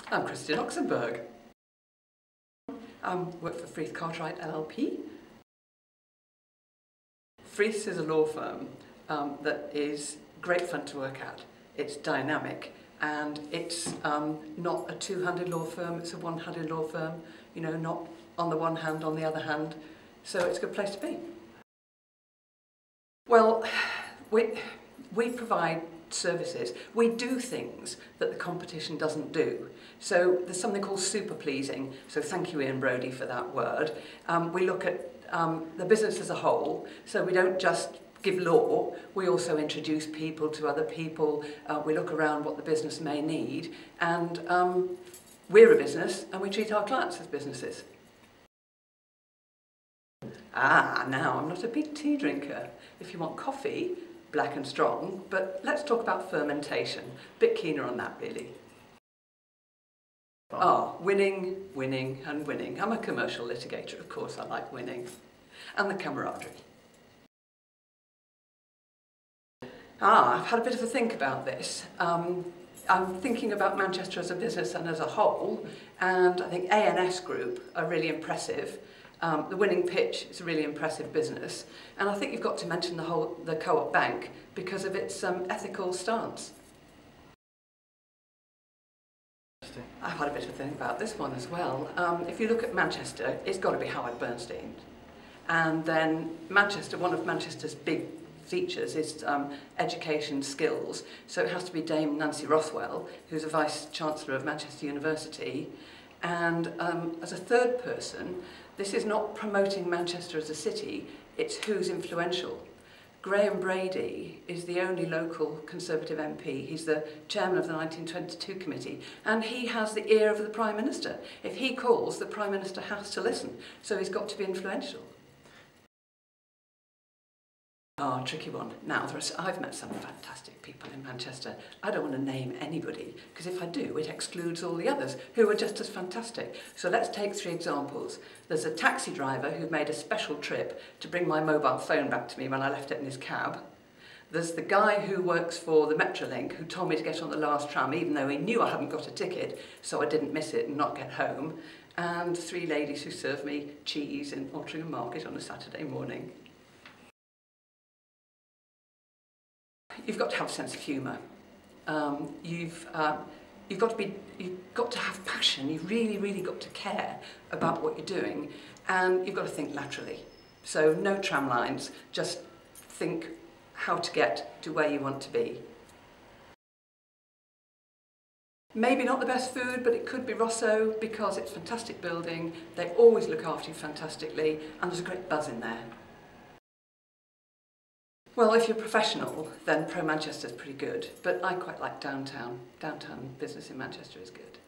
I'm Christine Oxenburgh. I work for Freeth Cartwright LLP. Freeth is a law firm that is great fun to work at. It's dynamic and it's not a two-handed law firm, it's a one-handed law firm, you know, not on the one hand, on the other hand. So it's a good place to be. Well, we provide services. We do things that the competition doesn't do. So there's something called super pleasing. So thank you, Ian Brodie, for that word. We look at the business as a whole. So we don't just give law, we also introduce people to other people. We look around what the business may need. And we're a business and we treat our clients as businesses. Now I'm not a big tea drinker. If you want coffee, black and strong, but let's talk about fermentation. Bit keener on that, really. Winning, winning and winning. I'm a commercial litigator, of course, I like winning. And the camaraderie. I've had a bit of a think about this. I'm thinking about Manchester as a business and as a whole, and I think A&S Group are really impressive. The Winning Pitch is a really impressive business, and I think you've got to mention the Co-op Bank because of its ethical stance. I've had a bit of a think about this one as well. If you look at Manchester, it's got to be Howard Bernstein. And then Manchester, one of Manchester's big features is education skills. So it has to be Dame Nancy Rothwell, who's a Vice-Chancellor of Manchester University. And as a third person, this is not promoting Manchester as a city, it's who's influential. Graham Brady is the only local Conservative MP. He's the chairman of the 1922 committee, and he has the ear of the Prime Minister. If he calls, the Prime Minister has to listen, so he's got to be influential. Tricky one. Now, I've met some fantastic people in Manchester. I don't want to name anybody, because if I do, it excludes all the others, who are just as fantastic. So let's take 3 examples. There's a taxi driver who made a special trip to bring my mobile phone back to me when I left it in his cab. There's the guy who works for the Metrolink who told me to get on the last tram, even though he knew I hadn't got a ticket, so I didn't miss it and not get home. And 3 ladies who served me cheese in Altrincham Market on a Saturday morning. You've got to have a sense of humour. You've got to have passion. You've really got to care about what you're doing, and you've got to think laterally. So no tram lines. Just think how to get to where you want to be. Maybe not the best food, but it could be Rosso because it's a fantastic building. They always look after you fantastically, and there's a great buzz in there. Well, if you're professional, then Pro Manchester is pretty good, but I quite like downtown. Downtown business in Manchester is good.